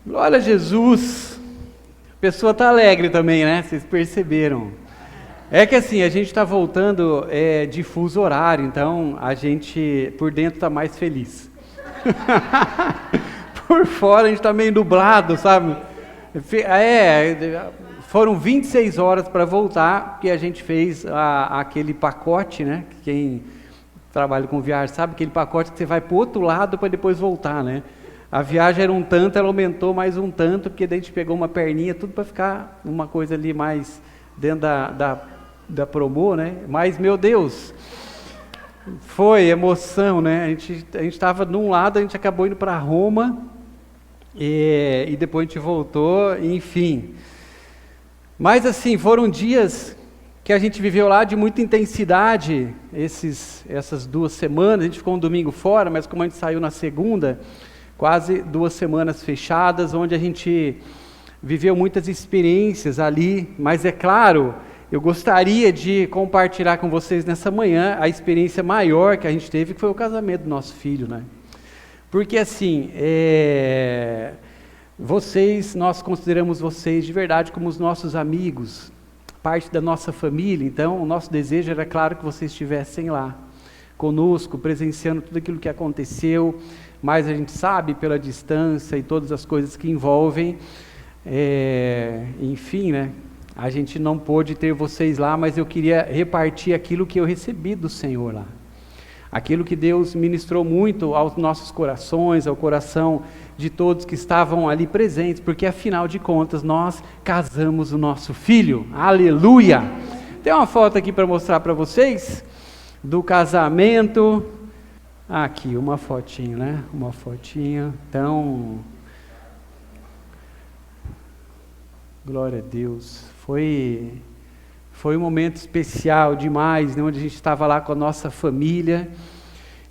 Glória a Jesus. A pessoa está alegre também, né? Vocês perceberam. É que assim, a gente está voltando de fuso horário, então a gente por dentro está mais feliz. Por fora a gente está meio nublado, sabe? Foram 26 horas para voltar, porque a gente fez aquele pacote, né? Quem trabalha com viagem sabe, aquele pacote que você vai para o outro lado para depois voltar, né? A viagem era um tanto, ela aumentou mais um tanto, porque daí a gente pegou uma perninha, tudo para ficar uma coisa ali mais dentro da promo, né? Mas, meu Deus, foi emoção, né? A gente estava de um lado, a gente acabou indo para Roma, e depois a gente voltou, enfim. Mas, assim, foram dias que a gente viveu lá de muita intensidade, essas 2 semanas. A gente ficou um domingo fora, mas como a gente saiu na segunda, quase 2 semanas fechadas, onde a gente viveu muitas experiências ali. Mas é claro, eu gostaria de compartilhar com vocês nessa manhã a experiência maior que a gente teve, que foi o casamento do nosso filho, né? Porque assim, nós consideramos vocês de verdade como os nossos amigos, parte da nossa família. Então o nosso desejo era, claro, que vocês estivessem lá conosco, presenciando tudo aquilo que aconteceu, mas a gente sabe pela distância e todas as coisas que envolvem, enfim, né? A gente não pôde ter vocês lá, mas eu queria repartir aquilo que eu recebi do Senhor lá. Aquilo que Deus ministrou muito aos nossos corações, ao coração de todos que estavam ali presentes, porque afinal de contas nós casamos o nosso filho. Aleluia! Tem uma foto aqui para mostrar para vocês do casamento. Aqui, uma fotinho, né? Uma fotinha. Então, glória a Deus. Foi um momento especial demais, né? Onde a gente estava lá com a nossa família.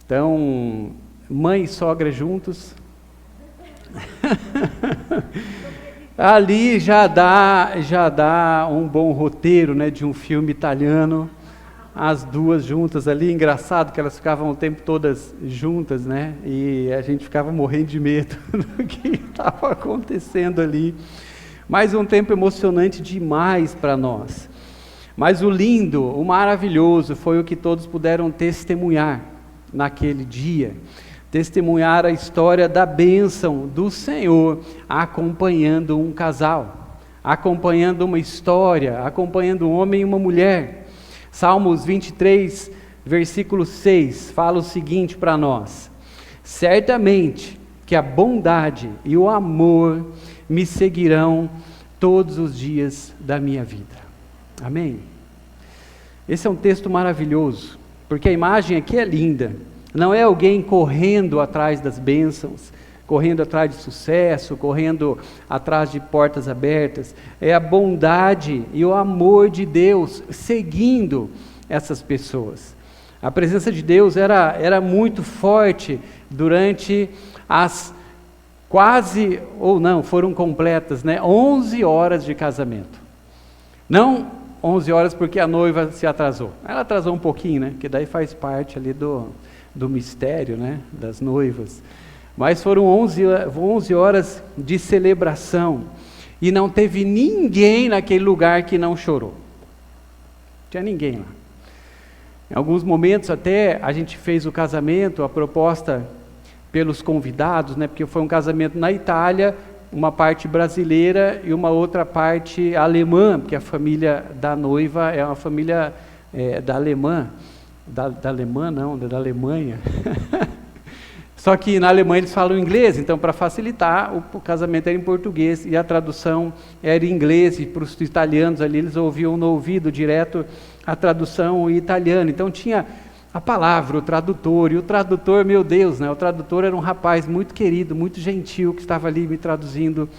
Então, mãe e sogra juntos. Ali já dá um bom roteiro, né? De um filme italiano. As duas juntas ali, engraçado que elas ficavam o tempo todas juntas, né? E a gente ficava morrendo de medo do que estava acontecendo ali. Mas um tempo emocionante demais para nós. Mas o lindo, o maravilhoso foi o que todos puderam testemunhar naquele dia. Testemunhar a história da bênção do Senhor acompanhando um casal, acompanhando uma história, acompanhando um homem e uma mulher. Salmos 23, versículo 6, fala o seguinte para nós: certamente que a bondade e o amor me seguirão todos os dias da minha vida. Amém? Esse é um texto maravilhoso, porque a imagem aqui é linda. Não é alguém correndo atrás das bênçãos, correndo atrás de sucesso, correndo atrás de portas abertas. É a bondade e o amor de Deus seguindo essas pessoas. A presença de Deus era muito forte durante as foram completas, né? 11 horas de casamento. Não 11 horas porque a noiva se atrasou. Ela atrasou um pouquinho, né? Que daí faz parte ali do mistério, né? Das noivas. Mas foram 11 horas de celebração. E não teve ninguém naquele lugar que não chorou. Não tinha ninguém lá. Em alguns momentos até a gente fez o casamento, a proposta pelos convidados, né? Porque foi um casamento na Itália, uma parte brasileira e uma outra parte alemã, porque a família da noiva é uma família da Alemanha. Só que na Alemanha eles falam inglês, então para facilitar, o casamento era em português e a tradução era em inglês, e para os italianos ali eles ouviam no ouvido direto a tradução em italiano. Então tinha a palavra, o tradutor, e o tradutor, meu Deus, né? O tradutor era um rapaz muito querido, muito gentil, que estava ali me traduzindo.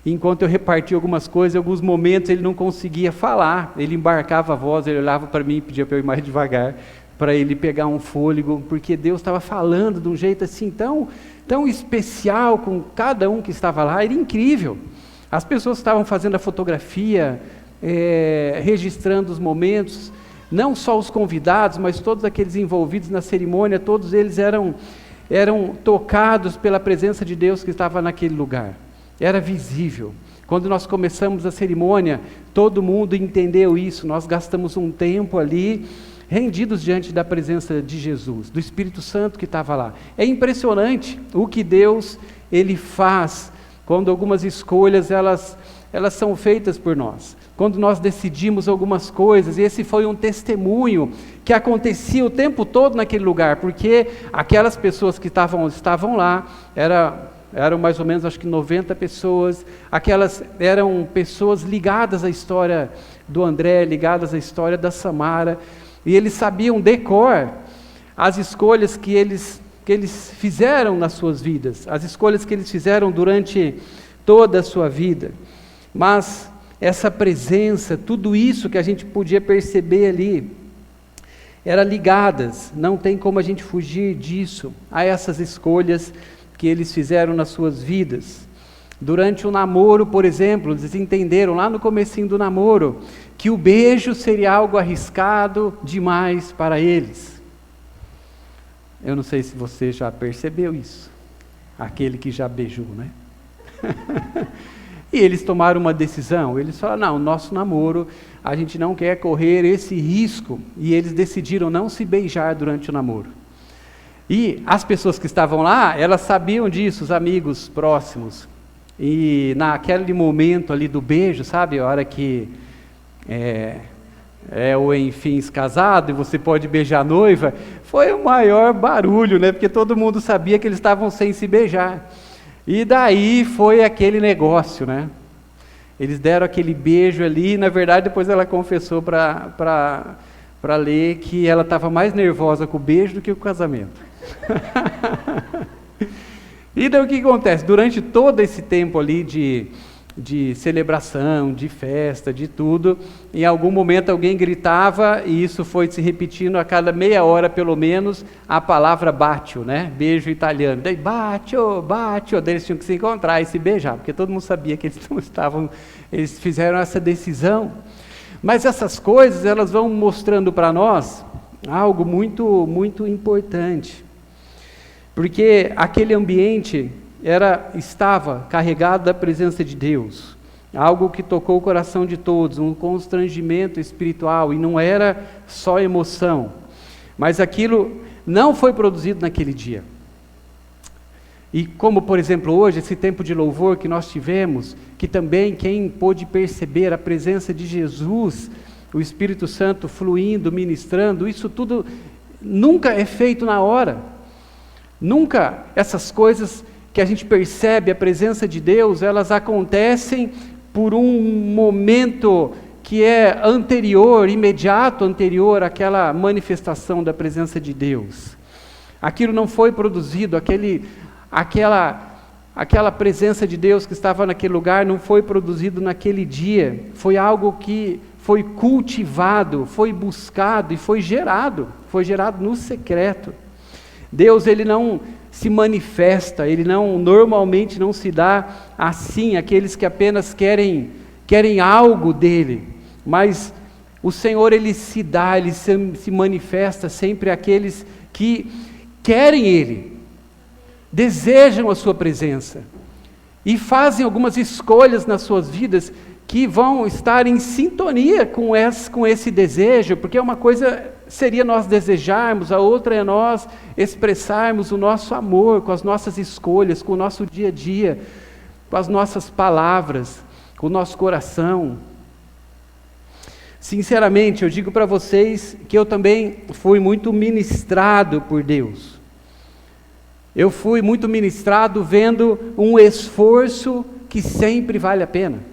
E enquanto eu repartia algumas coisas, em alguns momentos ele não conseguia falar, ele embarcava a voz, ele olhava para mim e pedia para eu ir mais devagar, para ele pegar um fôlego, porque Deus estava falando de um jeito assim tão especial com cada um que estava lá. Era incrível. As pessoas estavam fazendo a fotografia, registrando os momentos, não só os convidados, mas todos aqueles envolvidos na cerimônia, todos eles eram tocados pela presença de Deus que estava naquele lugar. era visível. Quando nós começamos a cerimônia, todo mundo entendeu isso. Nós gastamos um tempo ali, rendidos diante da presença de Jesus, do Espírito Santo que estava lá. É impressionante o que Deus, Ele faz, quando algumas escolhas, elas são feitas por nós. Quando nós decidimos algumas coisas, e esse foi um testemunho que acontecia o tempo todo naquele lugar, porque aquelas pessoas que estavam lá, eram mais ou menos, acho que 90 pessoas, aquelas eram pessoas ligadas à história do André, ligadas à história da Samara, e eles sabiam de cor as escolhas que eles fizeram nas suas vidas, as escolhas que eles fizeram durante toda a sua vida. Mas essa presença, tudo isso que a gente podia perceber ali, eram ligadas, não tem como a gente fugir disso, a essas escolhas que eles fizeram nas suas vidas. Durante o namoro, por exemplo, eles entenderam lá no comecinho do namoro, que o beijo seria algo arriscado demais para eles. Eu não sei se você já percebeu isso, aquele que já beijou, né? E eles tomaram uma decisão, eles falaram, não, nosso namoro, a gente não quer correr esse risco, e eles decidiram não se beijar durante o namoro. E as pessoas que estavam lá, elas sabiam disso, os amigos próximos, e naquele momento ali do beijo, sabe, a hora que o enfim casado, e você pode beijar a noiva, foi o maior barulho, né, porque todo mundo sabia que eles estavam sem se beijar. E daí foi aquele negócio, né? Eles deram aquele beijo ali, e na verdade depois ela confessou para Lê que ela estava mais nervosa com o beijo do que com o casamento. E daí o que acontece? Durante todo esse tempo ali de celebração, de festa, de tudo, em algum momento alguém gritava, e isso foi se repetindo a cada meia hora pelo menos, a palavra bacio, né? Beijo italiano. Daí bacio, bacio, daí eles tinham que se encontrar e se beijar, porque todo mundo sabia que eles fizeram essa decisão. Mas essas coisas, elas vão mostrando para nós algo muito, muito importante, porque aquele ambiente estava carregado da presença de Deus, algo que tocou o coração de todos, um constrangimento espiritual, e não era só emoção, mas aquilo não foi produzido naquele dia. E como, por exemplo, hoje, esse tempo de louvor que nós tivemos, que também quem pôde perceber a presença de Jesus, o Espírito Santo fluindo, ministrando, isso tudo nunca é feito na hora, nunca essas coisas que a gente percebe a presença de Deus, elas acontecem por um momento que é anterior, imediato anterior àquela manifestação da presença de Deus. Aquilo não foi produzido, aquela presença de Deus que estava naquele lugar não foi produzido naquele dia, foi algo que foi cultivado, foi buscado e foi gerado no secreto. Deus, Ele não se manifesta, Ele normalmente não se dá assim, aqueles que apenas querem algo dEle, mas o Senhor, Ele se dá, Ele se manifesta sempre àqueles que querem Ele, desejam a Sua presença, e fazem algumas escolhas nas suas vidas, que vão estar em sintonia com esse desejo, porque uma coisa seria nós desejarmos, a outra é nós expressarmos o nosso amor com as nossas escolhas, com o nosso dia a dia, com as nossas palavras, com o nosso coração. Sinceramente, eu digo para vocês que eu também fui muito ministrado por Deus. Eu fui muito ministrado vendo um esforço que sempre vale a pena.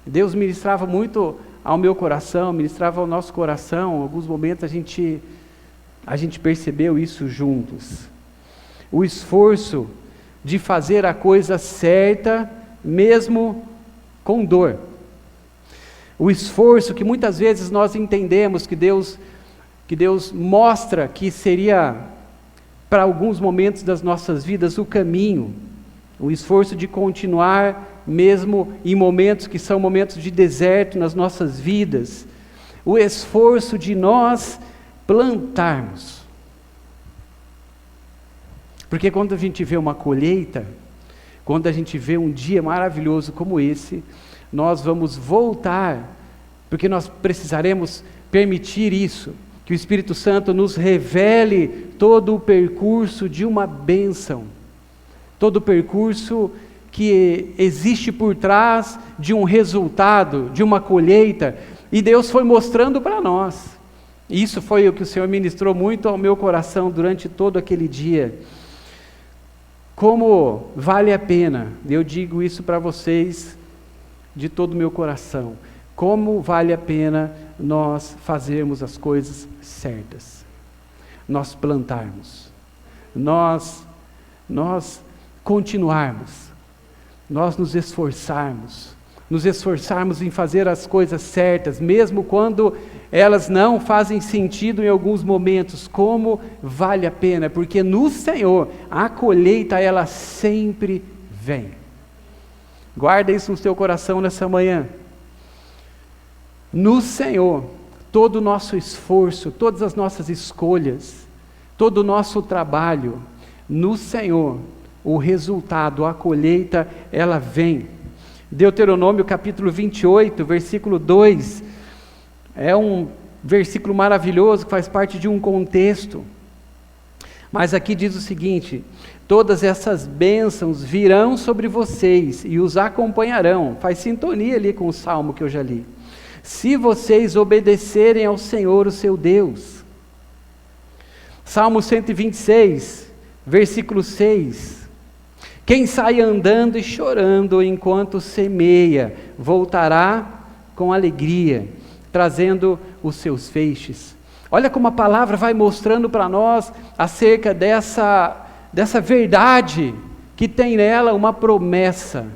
Deus ministrava muito ao meu coração, ministrava ao nosso coração. Em alguns momentos a gente percebeu isso juntos. O esforço de fazer a coisa certa, mesmo com dor. O esforço que muitas vezes nós entendemos que Deus mostra que seria, para alguns momentos das nossas vidas, o caminho. O esforço de continuar mesmo em momentos que são momentos de deserto nas nossas vidas, o esforço de nós plantarmos. Porque quando a gente vê uma colheita, quando a gente vê um dia maravilhoso como esse, nós vamos voltar, porque nós precisaremos permitir isso, que o Espírito Santo nos revele todo o percurso de uma bênção, todo o percurso que existe por trás de um resultado, de uma colheita, e Deus foi mostrando para nós. Isso foi o que o Senhor ministrou muito ao meu coração durante todo aquele dia. Como vale a pena, eu digo isso para vocês de todo o meu coração, como vale a pena nós fazermos as coisas certas, nós plantarmos, nós continuarmos, nós nos esforçarmos em fazer as coisas certas, mesmo quando elas não fazem sentido em alguns momentos. Como vale a pena, porque no Senhor a colheita ela sempre vem. Guarda isso no seu coração nessa manhã. No Senhor, todo o nosso esforço, todas as nossas escolhas, todo o nosso trabalho, no Senhor, o resultado, a colheita, ela vem. Deuteronômio capítulo 28, versículo 2, é um versículo maravilhoso que faz parte de um contexto. Mas aqui diz o seguinte: todas essas bênçãos virão sobre vocês e os acompanharão. Faz sintonia ali com o salmo que eu já li. Se vocês obedecerem ao Senhor, o seu Deus. Salmo 126, versículo 6. Quem sai andando e chorando enquanto semeia, voltará com alegria, trazendo os seus feixes. Olha como a palavra vai mostrando para nós acerca dessa verdade que tem nela uma promessa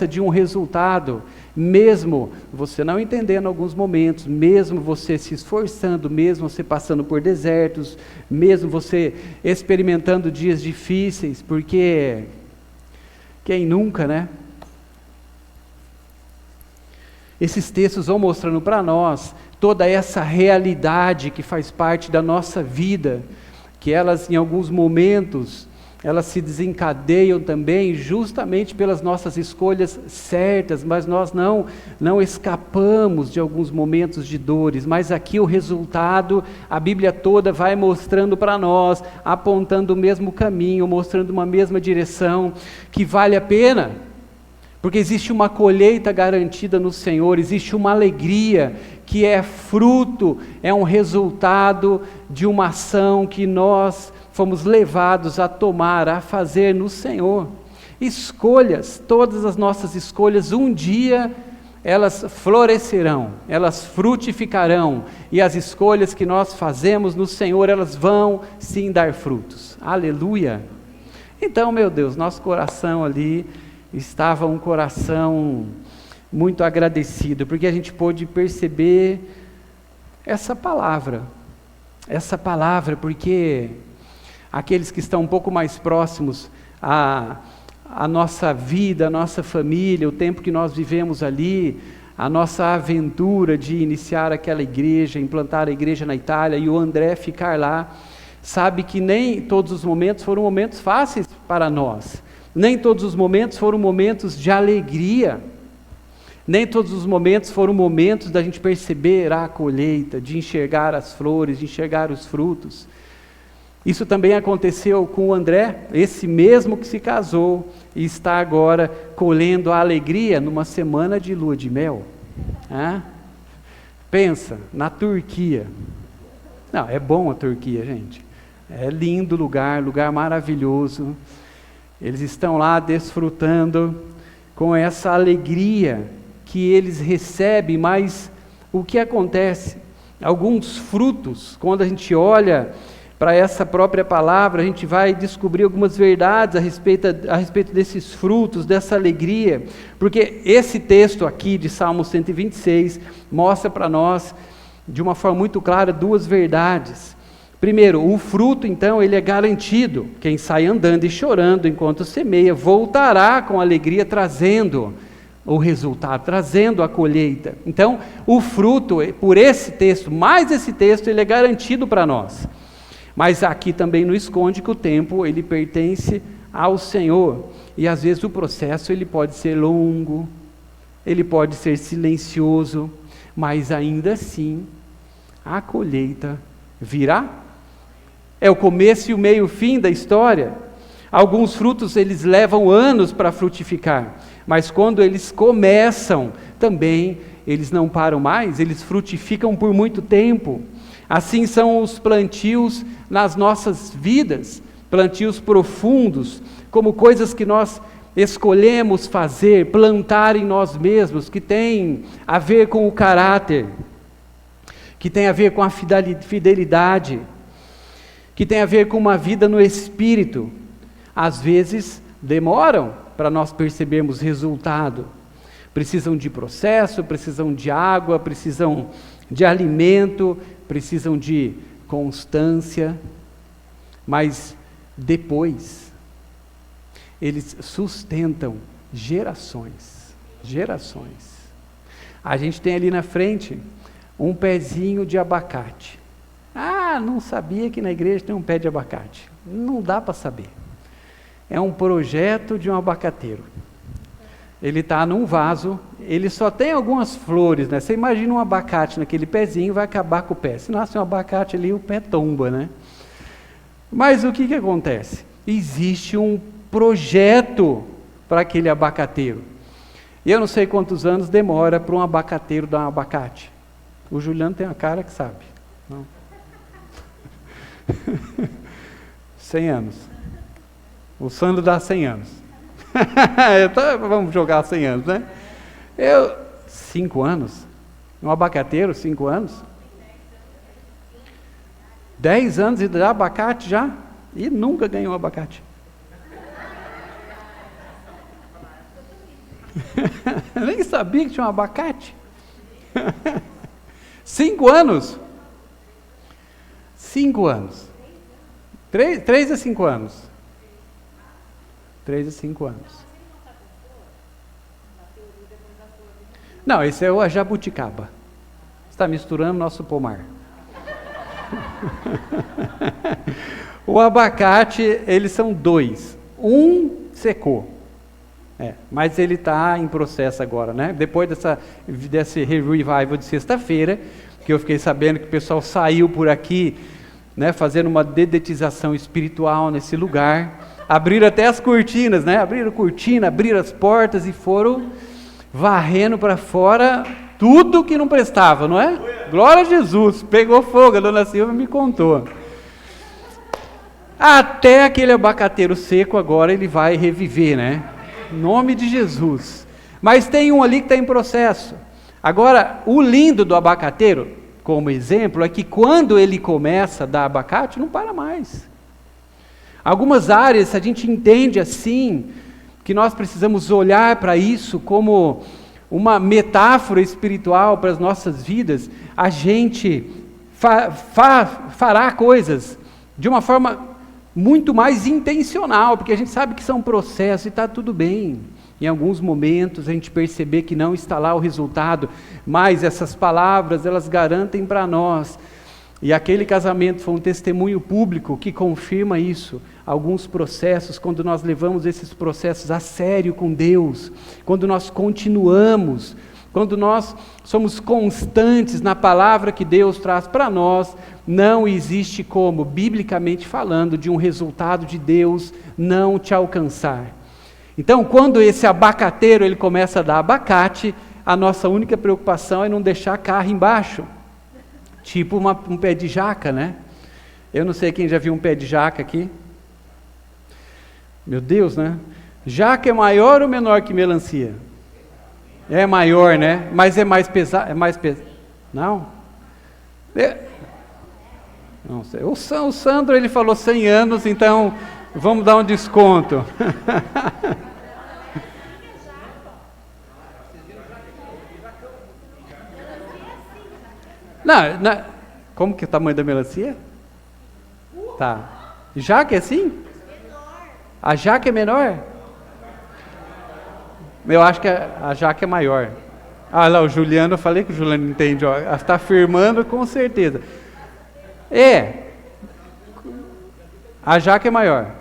de um resultado, mesmo você não entendendo alguns momentos, mesmo você se esforçando, mesmo você passando por desertos, mesmo você experimentando dias difíceis, porque quem nunca, né? Esses textos vão mostrando para nós toda essa realidade que faz parte da nossa vida, que elas em alguns momentos elas se desencadeiam também justamente pelas nossas escolhas certas, mas nós não escapamos de alguns momentos de dores, mas aqui o resultado, a Bíblia toda vai mostrando para nós, apontando o mesmo caminho, mostrando uma mesma direção, que vale a pena, porque existe uma colheita garantida no Senhor, existe uma alegria que é fruto, é um resultado de uma ação que nós fomos levados a tomar, a fazer no Senhor. Escolhas, todas as nossas escolhas, um dia elas florescerão, elas frutificarão, e as escolhas que nós fazemos no Senhor, elas vão sim dar frutos. Aleluia! Então, meu Deus, nosso coração ali estava um coração muito agradecido, porque a gente pôde perceber essa palavra, porque aqueles que estão um pouco mais próximos à nossa vida, à nossa família, o tempo que nós vivemos ali, a nossa aventura de iniciar aquela igreja, implantar a igreja na Itália, e o André ficar lá, sabe que nem todos os momentos foram momentos fáceis para nós, nem todos os momentos foram momentos de alegria, nem todos os momentos foram momentos da gente perceber a colheita, de enxergar as flores, de enxergar os frutos. Isso também aconteceu com o André, esse mesmo que se casou e está agora colhendo a alegria numa semana de lua de mel. Pensa, na Turquia. Não, é bom a Turquia, gente. É lindo lugar maravilhoso. Eles estão lá desfrutando com essa alegria que eles recebem, mas o que acontece? Alguns frutos, quando a gente olha para essa própria palavra, a gente vai descobrir algumas verdades a respeito desses frutos, dessa alegria, porque esse texto aqui de Salmo 126 mostra para nós, de uma forma muito clara, duas verdades. Primeiro, o fruto, então, ele é garantido. Quem sai andando e chorando enquanto semeia, voltará com alegria, trazendo o resultado, trazendo a colheita. Então, o fruto, por esse texto, mais esse texto, ele é garantido para nós. Mas aqui também não esconde que o tempo, ele pertence ao Senhor. E às vezes o processo ele pode ser longo, ele pode ser silencioso, mas ainda assim a colheita virá. É o começo e o meio e o fim da história. Alguns frutos eles levam anos para frutificar, mas quando eles começam, também eles não param mais, eles frutificam por muito tempo. Assim são os plantios nas nossas vidas, plantios profundos, como coisas que nós escolhemos fazer, plantar em nós mesmos, que tem a ver com o caráter, que tem a ver com a fidelidade, que tem a ver com uma vida no Espírito. Às vezes demoram para nós percebermos resultado. Precisam de processo, precisam de água, precisam de alimento, precisam de constância, mas depois eles sustentam gerações. A gente tem ali na frente um pezinho de abacate. Ah, não sabia que na igreja tem um pé de abacate. Não dá para saber. É um projeto de um abacateiro. Ele está num vaso, ele só tem algumas flores, né? Você imagina um abacate naquele pezinho, vai acabar com o pé. Se nasce um abacate ali, o pé tomba, né? Mas o que acontece? Existe um projeto para aquele abacateiro. E eu não sei quantos anos demora para um abacateiro dar um abacate. O Juliano tem uma cara que sabe. Não. 100 anos. O Sandro dá 100 anos. Vamos jogar 100 anos, né? 5 anos? Um abacateiro, 5 anos? 10 anos e dá abacate já? E nunca ganhou abacate. Nem sabia que tinha um abacate. 5 anos? 5 anos. 3 a 5 anos. 3 a 5 anos. Não, esse é o jabuticaba. Você está misturando nosso pomar. O abacate, eles são 2. Um secou. Mas ele está em processo agora, né? Depois desse revival de sexta-feira, que eu fiquei sabendo que o pessoal saiu por aqui, né, fazendo uma dedetização espiritual nesse lugar. Abriram até as cortinas, né? Abriram cortina, abriram as portas e foram varrendo para fora tudo que não prestava, não é? Glória a Jesus, pegou fogo, a dona Silva me contou. Até aquele abacateiro seco agora ele vai reviver, né? Em nome de Jesus. Mas tem um ali que está em processo. Agora, o lindo do abacateiro, como exemplo, é que quando ele começa a dar abacate, não para mais. Algumas áreas a gente entende assim, que nós precisamos olhar para isso como uma metáfora espiritual para as nossas vidas. A gente fará coisas de uma forma muito mais intencional, porque a gente sabe que são processos e está tudo bem. Em alguns momentos a gente perceber que não está lá o resultado, mas essas palavras elas garantem para nós. E aquele casamento foi um testemunho público que confirma isso. Alguns processos, quando nós levamos esses processos a sério com Deus, quando nós continuamos, quando nós somos constantes na palavra que Deus traz para nós, não existe como, biblicamente falando, de um resultado de Deus não te alcançar. Então, quando esse abacateiro ele começa a dar abacate, a nossa única preocupação é não deixar carro embaixo. Tipo um pé de jaca, né? Eu não sei quem já viu um pé de jaca aqui. Meu Deus, né? Jaca é maior ou menor que melancia? É maior, né? Mas é mais pesado. Não? Não sei. O Sandro ele falou 100 anos, então vamos dar um desconto. Não, como que é o tamanho da melancia? Tá. Jaca é assim? A jaca é menor? Eu acho que a jaca é maior. Ah lá, o Juliano, eu falei que o Juliano entende, ó. Está afirmando com certeza. A jaca é maior.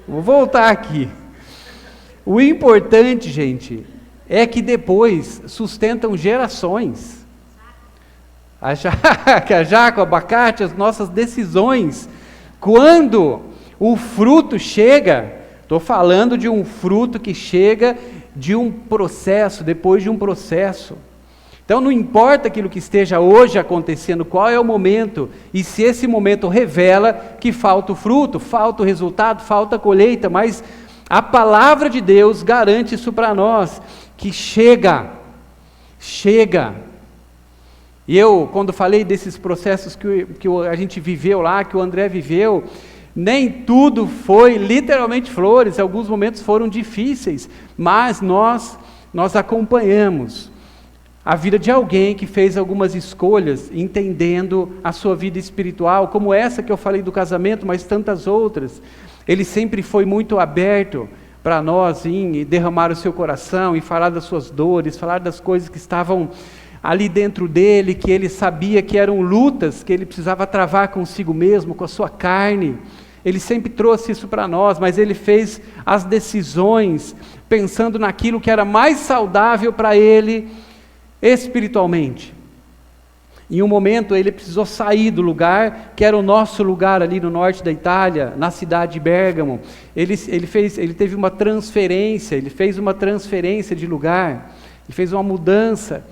Vou voltar aqui. O importante, gente, é que depois sustentam gerações. A jaca, o abacate, as nossas decisões. Quando o fruto chega, estou falando de um fruto que chega de um processo, depois de um processo. Então não importa aquilo que esteja hoje acontecendo, qual é o momento, e se esse momento revela que falta o fruto, falta o resultado, falta a colheita, mas a palavra de Deus garante isso para nós, que chega. E eu, quando falei desses processos que a gente viveu lá, que o André viveu, nem tudo foi literalmente flores, alguns momentos foram difíceis, mas nós acompanhamos a vida de alguém que fez algumas escolhas, entendendo a sua vida espiritual, como essa que eu falei do casamento, mas tantas outras. Ele sempre foi muito aberto para nós em derramar o seu coração, e falar das suas dores, falar das coisas que estavam ali dentro dele, que ele sabia que eram lutas, que ele precisava travar consigo mesmo, com a sua carne. Ele sempre trouxe isso para nós, mas ele fez as decisões pensando naquilo que era mais saudável para ele espiritualmente. Em um momento ele precisou sair do lugar, que era o nosso lugar ali no norte da Itália, na cidade de Bérgamo. Ele teve uma transferência, ele fez uma transferência de lugar, ele fez uma mudança.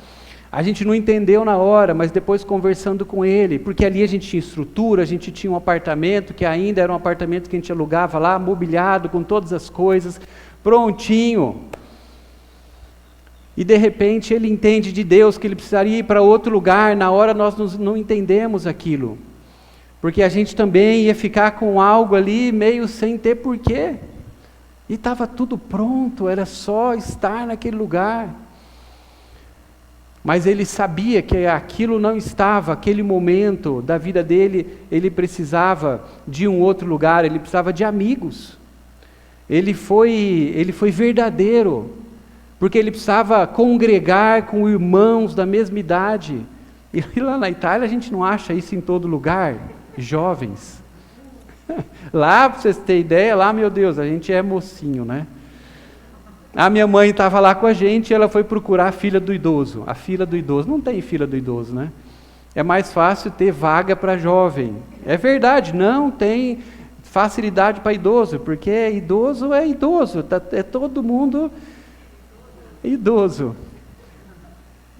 A gente não entendeu na hora, mas depois conversando com ele, porque ali a gente tinha estrutura, a gente tinha um apartamento, que ainda era um apartamento que a gente alugava lá, mobiliado, com todas as coisas, prontinho. E de repente ele entende de Deus que ele precisaria ir para outro lugar. Na hora nós não entendemos aquilo, porque a gente também ia ficar com algo ali meio sem ter porquê, e estava tudo pronto, era só estar naquele lugar. Mas ele sabia que aquilo não estava, aquele momento da vida dele, ele precisava de um outro lugar, ele precisava de amigos. Ele foi verdadeiro, porque ele precisava congregar com irmãos da mesma idade. E lá na Itália a gente não acha isso em todo lugar, jovens. Lá, para vocês terem ideia, lá, meu Deus, a gente é mocinho, né? A minha mãe estava lá com a gente e ela foi procurar a filha do idoso. A filha do idoso, não tem filha do idoso, né? É mais fácil ter vaga para jovem. É verdade, não tem facilidade para idoso, porque idoso, é todo mundo idoso.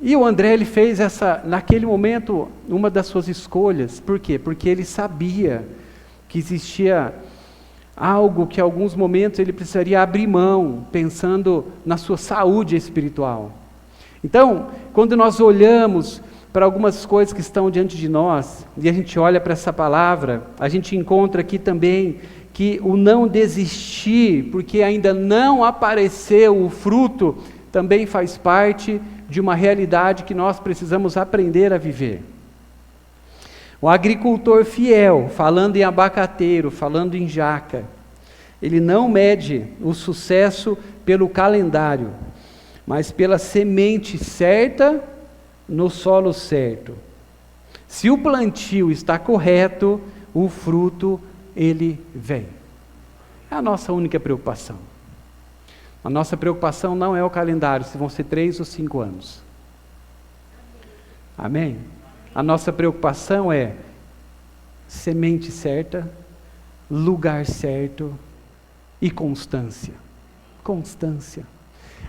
E o André, ele fez naquele momento, uma das suas escolhas. Por quê? Porque ele sabia que existia algo que em alguns momentos ele precisaria abrir mão, pensando na sua saúde espiritual. Então, quando nós olhamos para algumas coisas que estão diante de nós, e a gente olha para essa palavra, a gente encontra aqui também que o não desistir, porque ainda não apareceu o fruto, também faz parte de uma realidade que nós precisamos aprender a viver. O agricultor fiel, falando em abacateiro, falando em jaca, ele não mede o sucesso pelo calendário, mas pela semente certa no solo certo. Se o plantio está correto, o fruto, ele vem. É a nossa única preocupação. A nossa preocupação não é o calendário, se vão ser 3 ou 5 anos. Amém? A nossa preocupação é semente certa, lugar certo e constância. Constância.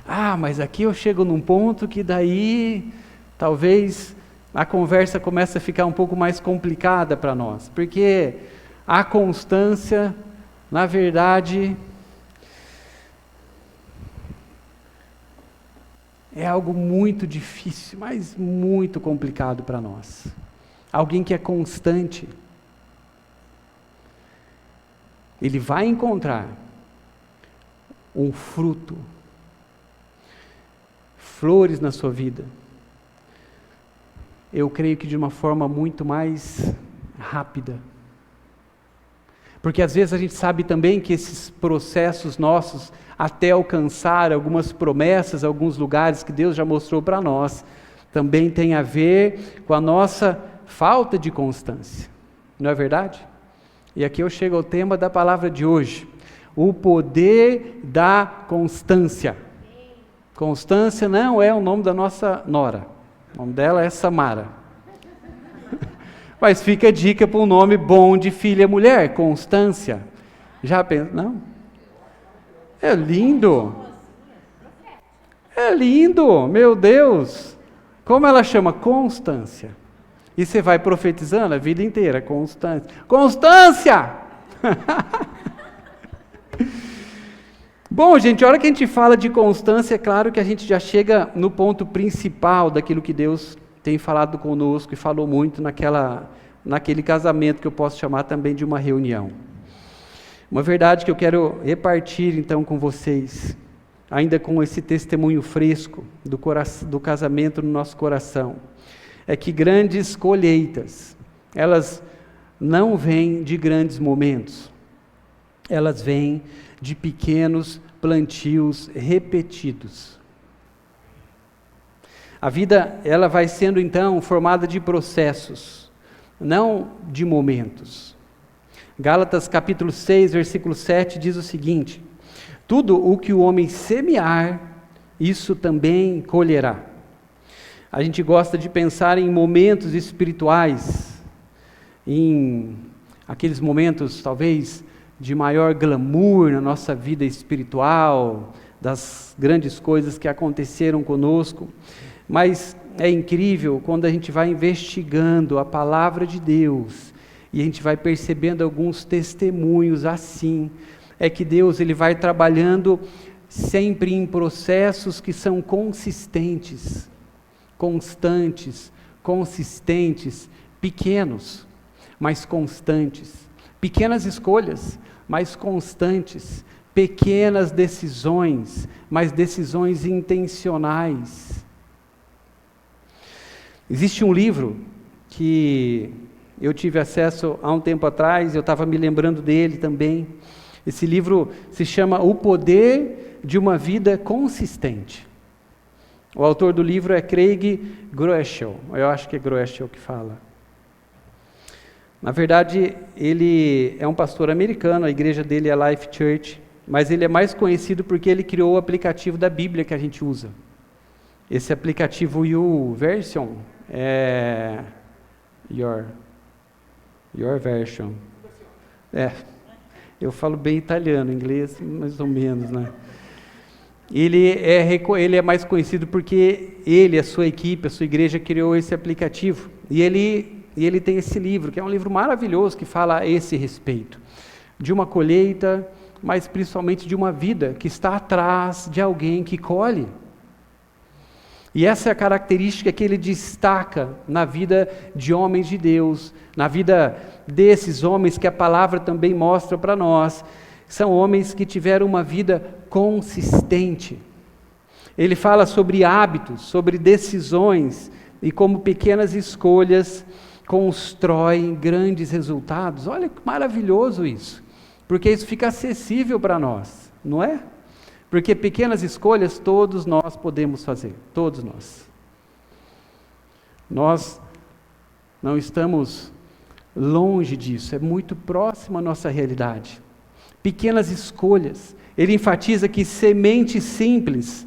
Ah, mas aqui eu chego num ponto que daí talvez a conversa comece a ficar um pouco mais complicada para nós, porque a constância, na verdade, é algo muito difícil, mas muito complicado para nós. Alguém que é constante, ele vai encontrar um fruto, flores na sua vida. Eu creio que de uma forma muito mais rápida. Porque às vezes a gente sabe também que esses processos nossos, até alcançar algumas promessas, alguns lugares que Deus já mostrou para nós, também tem a ver com a nossa falta de constância. Não é verdade? E aqui eu chego ao tema da palavra de hoje. O poder da constância. Constância não é o nome da nossa nora. O nome dela é Samara. Mas fica a dica para um nome bom de filha mulher, Constância. Já pensou? Não? É lindo. É lindo, meu Deus. Como ela chama? Constância. E você vai profetizando a vida inteira, Constância. Constância! Bom, gente, a hora que a gente fala de constância, é claro que a gente já chega no ponto principal daquilo que Deus tem falado conosco e falou muito naquele casamento que eu posso chamar também de uma reunião. Uma verdade que eu quero repartir então com vocês, ainda com esse testemunho fresco do casamento no nosso coração, é que grandes colheitas, elas não vêm de grandes momentos, elas vêm de pequenos plantios repetidos. A vida, ela vai sendo então formada de processos, não de momentos. Gálatas capítulo 6, versículo 7 diz o seguinte: tudo o que o homem semear, isso também colherá. A gente gosta de pensar em momentos espirituais, em aqueles momentos talvez de maior glamour na nossa vida espiritual, das grandes coisas que aconteceram conosco, mas é incrível quando a gente vai investigando a palavra de Deus e a gente vai percebendo alguns testemunhos assim, é que Deus ele vai trabalhando sempre em processos que são consistentes, constantes, consistentes, pequenos, mas constantes, pequenas escolhas, mas constantes, pequenas decisões, mas decisões intencionais. Existe um livro que eu tive acesso há um tempo atrás, eu estava me lembrando dele também. Esse livro se chama O Poder de uma Vida Consistente. O autor do livro é Craig Groeschel, eu acho que é Groeschel que fala. Na verdade, ele é um pastor americano, a igreja dele é Life Church, mas ele é mais conhecido porque ele criou o aplicativo da Bíblia que a gente usa. Esse aplicativo YouVersion é Your Version. Eu falo bem italiano, inglês mais ou menos, né? Ele é mais conhecido porque ele, a sua equipe, a sua igreja criou esse aplicativo. E ele tem esse livro, que é um livro maravilhoso, que fala a esse respeito. De uma colheita, mas principalmente de uma vida que está atrás de alguém que colhe. E essa é a característica que ele destaca na vida de homens de Deus, na vida desses homens que a palavra também mostra para nós. São homens que tiveram uma vida consistente. Ele fala sobre hábitos, sobre decisões e como pequenas escolhas constroem grandes resultados. Olha que maravilhoso isso, porque isso fica acessível para nós, não é? Porque pequenas escolhas todos nós podemos fazer, todos nós. Nós não estamos longe disso, é muito próximo à nossa realidade. Pequenas escolhas, ele enfatiza que sementes simples,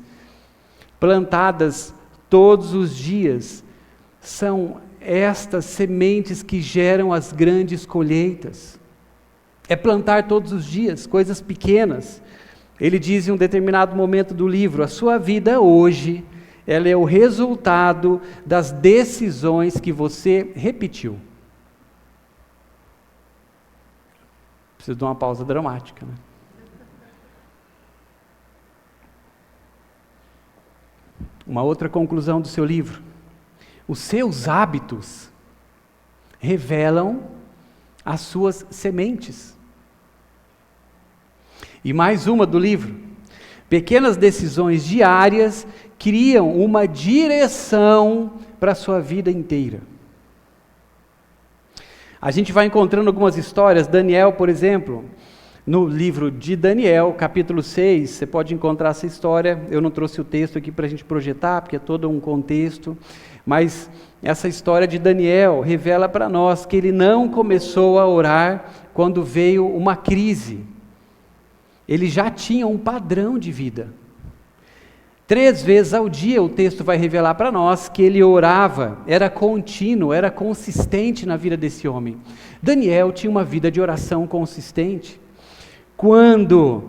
plantadas todos os dias, são estas sementes que geram as grandes colheitas. É plantar todos os dias, coisas pequenas. Ele diz em um determinado momento do livro, a sua vida hoje, ela é o resultado das decisões que você repetiu. Preciso de uma pausa dramática, né? Uma outra conclusão do seu livro. Os seus hábitos revelam as suas sementes. E mais uma do livro. Pequenas decisões diárias criam uma direção para a sua vida inteira. A gente vai encontrando algumas histórias. Daniel, por exemplo, no livro de Daniel, capítulo 6, você pode encontrar essa história. Eu não trouxe o texto aqui para a gente projetar, porque é todo um contexto. Mas essa história de Daniel revela para nós que ele não começou a orar quando veio uma crise. Ele já tinha um padrão de vida. 3 vezes ao dia o texto vai revelar para nós que ele orava, era contínuo, era consistente na vida desse homem. Daniel tinha uma vida de oração consistente. Quando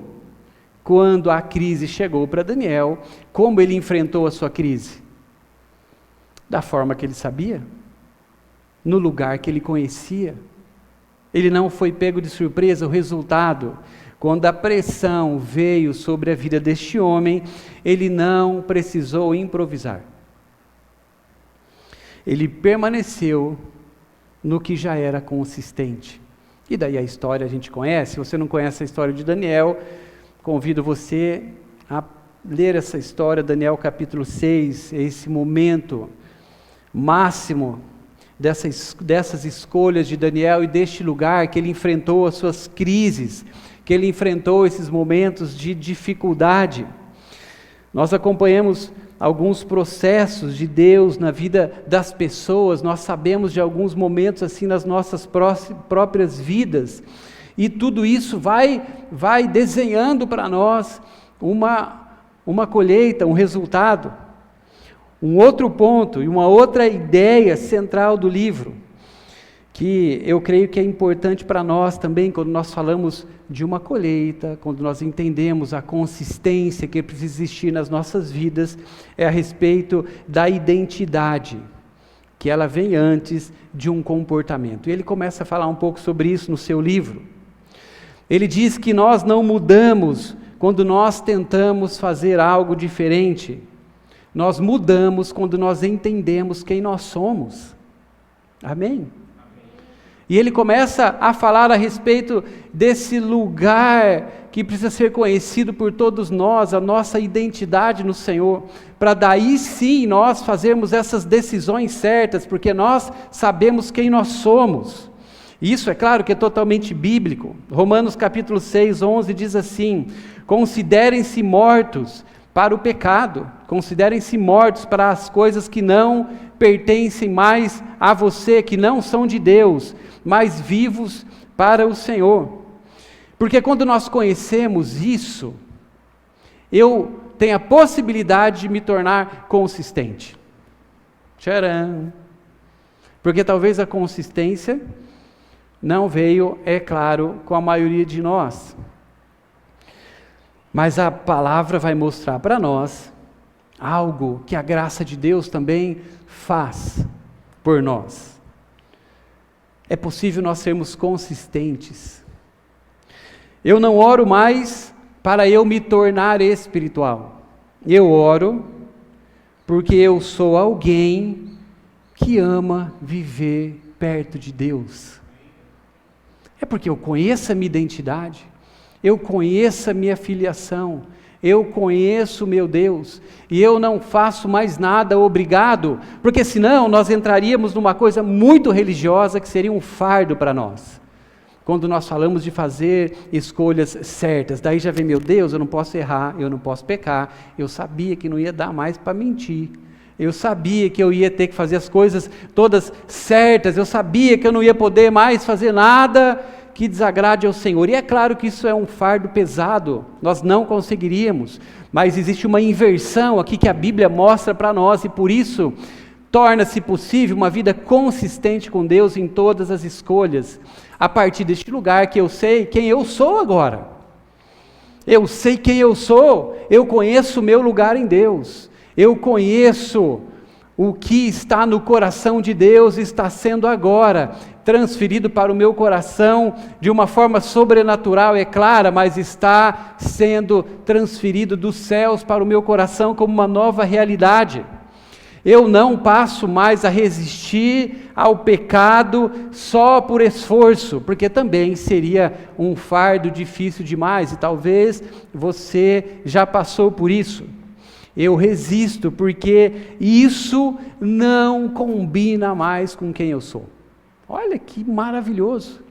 a crise chegou para Daniel, como ele enfrentou a sua crise? Da forma que ele sabia, no lugar que ele conhecia. Ele não foi pego de surpresa. O resultado, quando a pressão veio sobre a vida deste homem, ele não precisou improvisar. Ele permaneceu no que já era consistente. E daí a história a gente conhece. Se você não conhece a história de Daniel, convido você a ler essa história, Daniel capítulo 6, esse momento máximo dessas escolhas de Daniel e deste lugar que ele enfrentou as suas crises, que ele enfrentou esses momentos de dificuldade. Nós acompanhamos alguns processos de Deus na vida das pessoas, nós sabemos de alguns momentos assim nas nossas próprias vidas, e tudo isso vai desenhando para nós uma colheita, um resultado. Um outro ponto e uma outra ideia central do livro, que eu creio que é importante para nós também, quando nós falamos de uma colheita, quando nós entendemos a consistência que precisa existir nas nossas vidas, é a respeito da identidade, que ela vem antes de um comportamento. E ele começa a falar um pouco sobre isso no seu livro. Ele diz que nós não mudamos quando nós tentamos fazer algo diferente. Nós mudamos quando nós entendemos quem nós somos. Amém? E ele começa a falar a respeito desse lugar que precisa ser conhecido por todos nós, a nossa identidade no Senhor, para daí sim nós fazermos essas decisões certas, porque nós sabemos quem nós somos. Isso é claro que é totalmente bíblico. Romanos capítulo 6, 11 diz assim: considerem-se mortos para o pecado, considerem-se mortos para as coisas que não pertencem mais a você, que não são de Deus, mas vivos para o Senhor. Porque quando nós conhecemos isso, eu tenho a possibilidade de me tornar consistente. Tcharam! Porque talvez a consistência não veio, é claro, com a maioria de nós. Mas a palavra vai mostrar para nós algo que a graça de Deus também faz por nós. É possível nós sermos consistentes. Eu não oro mais para eu me tornar espiritual. Eu oro porque eu sou alguém que ama viver perto de Deus. É porque eu conheço a minha identidade. Eu conheço a minha filiação, eu conheço o meu Deus, e eu não faço mais nada obrigado, porque senão nós entraríamos numa coisa muito religiosa que seria um fardo para nós. Quando nós falamos de fazer escolhas certas, daí já vem, meu Deus, eu não posso errar, eu não posso pecar, eu sabia que não ia dar mais para mentir, eu sabia que eu ia ter que fazer as coisas todas certas, eu sabia que eu não ia poder mais fazer nada que desagrade ao Senhor. E é claro que isso é um fardo pesado, nós não conseguiríamos, mas existe uma inversão aqui que a Bíblia mostra para nós, e por isso torna-se possível uma vida consistente com Deus em todas as escolhas, a partir deste lugar que eu sei quem eu sou agora. Eu sei quem eu sou, eu conheço o meu lugar em Deus, eu conheço o que está no coração de Deus, está sendo agora transferido para o meu coração de uma forma sobrenatural, é clara, mas está sendo transferido dos céus para o meu coração como uma nova realidade. Eu não passo mais a resistir ao pecado só por esforço, porque também seria um fardo difícil demais, e talvez você já passou por isso. Eu resisto porque isso não combina mais com quem eu sou. Olha que maravilhoso.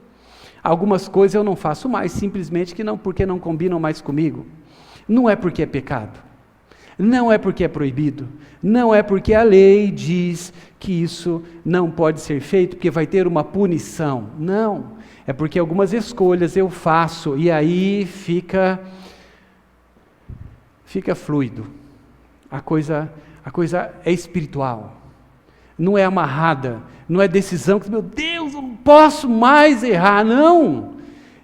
Algumas coisas eu não faço mais, simplesmente porque não combinam mais comigo. Não é porque é pecado. Não é porque é proibido. Não é porque a lei diz que isso não pode ser feito, porque vai ter uma punição. Não. É porque algumas escolhas eu faço e aí fica fluido. A coisa é espiritual. Não é amarrada, não é decisão que, meu Deus, eu não posso mais errar, não.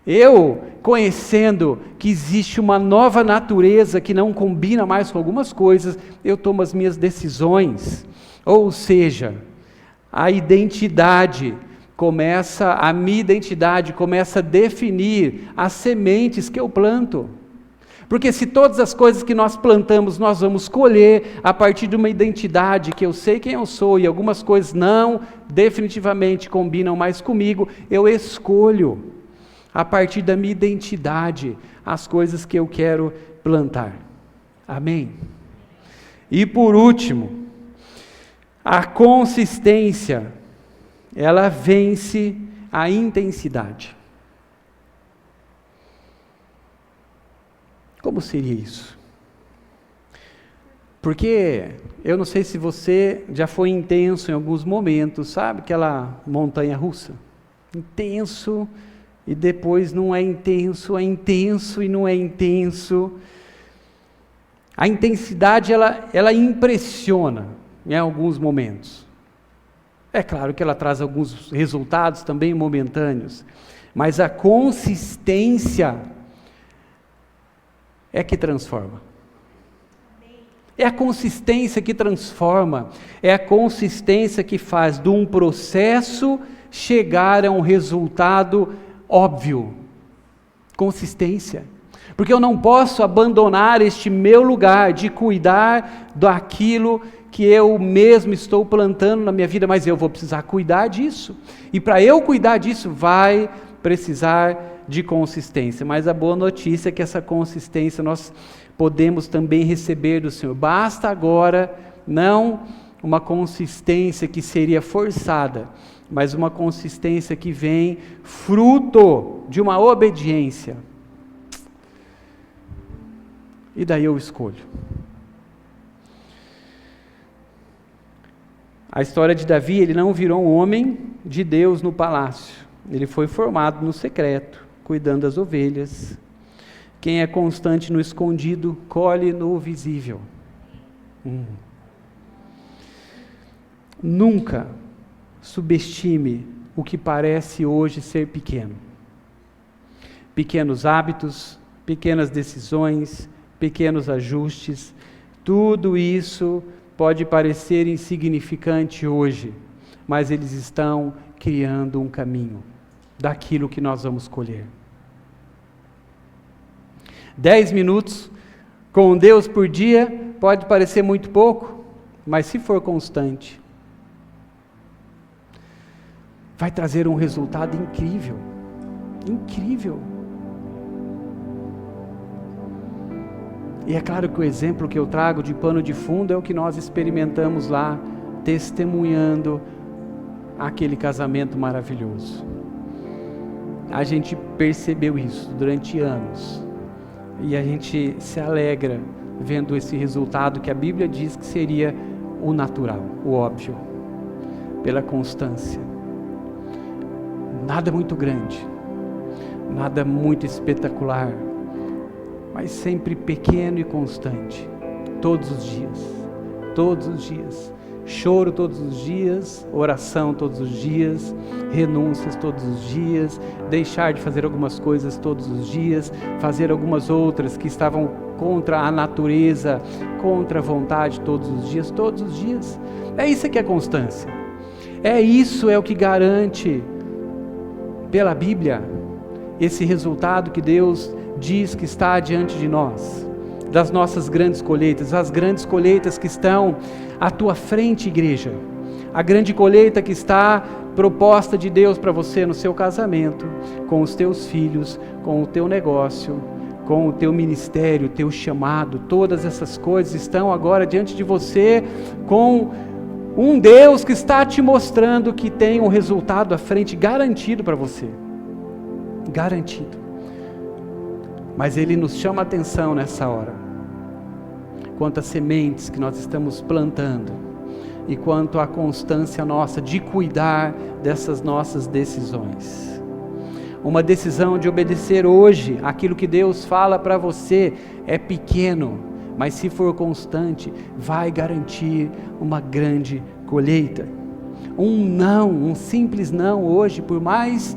Eu, conhecendo que existe uma nova natureza que não combina mais com algumas coisas, eu tomo as minhas decisões. Ou seja, a minha identidade começa a definir as sementes que eu planto. Porque se todas as coisas que nós plantamos, nós vamos colher a partir de uma identidade que eu sei quem eu sou e algumas coisas não definitivamente combinam mais comigo, eu escolho a partir da minha identidade as coisas que eu quero plantar. Amém? E por último, a consistência, ela vence a intensidade. Como seria isso? Porque eu não sei se você já foi intenso em alguns momentos, sabe aquela montanha russa? Intenso e depois não é intenso e não é intenso. A intensidade ela impressiona em alguns momentos. É claro que ela traz alguns resultados também momentâneos, mas a consistência é que transforma. É a consistência que transforma, é a consistência que faz de um processo chegar a um resultado óbvio. Consistência. Porque eu não posso abandonar este meu lugar de cuidar daquilo que eu mesmo estou plantando na minha vida, mas eu vou precisar cuidar disso. E para eu cuidar disso, vai precisar de consistência. Mas a boa notícia é que essa consistência nós podemos também receber do Senhor. Basta agora não uma consistência que seria forçada, mas uma consistência que vem fruto de uma obediência. E daí eu escolho. A história de Davi, ele não virou um homem de Deus no palácio. Ele foi formado no secreto, cuidando das ovelhas. Quem é constante no escondido, colhe no visível. Nunca subestime o que parece hoje ser pequeno. Pequenos hábitos, pequenas decisões, pequenos ajustes, tudo isso pode parecer insignificante hoje, mas eles estão criando um caminho daquilo que nós vamos colher. 10 minutos com Deus por dia pode parecer muito pouco, mas se for constante, vai trazer um resultado incrível. Incrível. E é claro que o exemplo que eu trago de pano de fundo é o que nós experimentamos lá, testemunhando aquele casamento maravilhoso. A gente percebeu isso durante anos. E a gente se alegra vendo esse resultado que a Bíblia diz que seria o natural, o óbvio, pela constância. Nada muito grande, nada muito espetacular, mas sempre pequeno e constante, todos os dias, choro todos os dias, oração todos os dias, renúncias todos os dias, deixar de fazer algumas coisas todos os dias, fazer algumas outras que estavam contra a natureza, contra a vontade todos os dias, é isso que é constância, é o que garante, pela Bíblia, esse resultado que Deus diz que está diante de nós, das nossas grandes colheitas, as grandes colheitas que estão à tua frente, igreja, a grande colheita que está proposta de Deus para você no seu casamento, com os teus filhos, com o teu negócio, com o teu ministério, o teu chamado, todas essas coisas estão agora diante de você, com um Deus que está te mostrando que tem um resultado à frente garantido para você, garantido. Mas Ele nos chama a atenção nessa hora, quanto às sementes que nós estamos plantando, e quanto à constância nossa de cuidar dessas nossas decisões. uma decisão de obedecer hoje aquilo que Deus fala para você é pequeno, mas se for constante, vai garantir uma grande colheita. Um não, um simples não hoje, por mais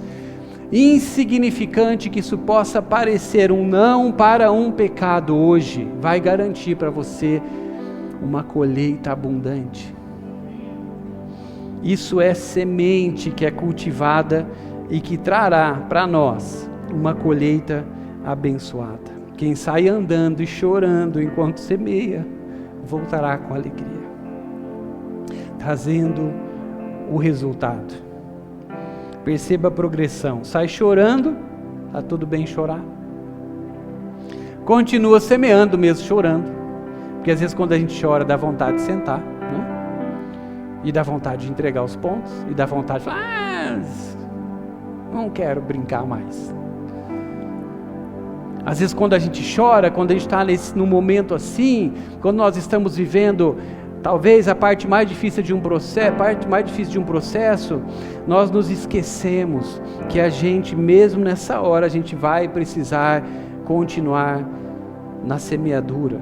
insignificante que isso possa parecer, um não para um pecado hoje, vai garantir para você uma colheita abundante. Isso é semente que é cultivada e que trará para nós uma colheita abençoada. Quem sai andando e chorando enquanto semeia, voltará com alegria, trazendo o resultado. Perceba a progressão. Sai chorando, está tudo bem chorar. Continua semeando mesmo chorando, porque às vezes quando a gente chora dá vontade de sentar, né? E dá vontade de entregar os pontos, e dá vontade de falar, não quero brincar mais. Às vezes quando a gente chora, quando a gente está num momento assim, quando nós estamos vivendo talvez a parte mais difícil de um processo, nós nos esquecemos que a gente, mesmo nessa hora, a gente vai precisar continuar na semeadura.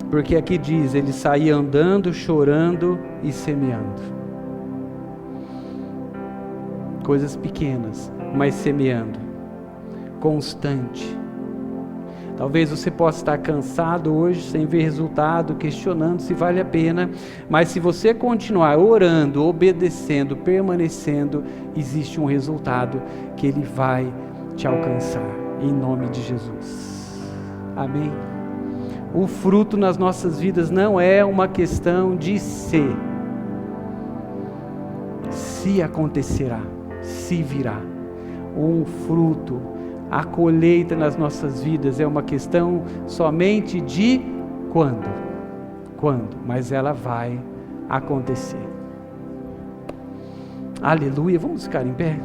Porque aqui diz, ele saía andando, chorando e semeando. Coisas pequenas, mas semeando. Constante. Talvez você possa estar cansado hoje, sem ver resultado, questionando se vale a pena, mas se você continuar orando, obedecendo, permanecendo, existe um resultado que ele vai te alcançar, em nome de Jesus. Amém? O fruto nas nossas vidas não é uma questão de ser. Se acontecerá, se virá. Um fruto, a colheita nas nossas vidas é uma questão somente de quando. Quando, mas ela vai acontecer. Aleluia, vamos ficar em pé?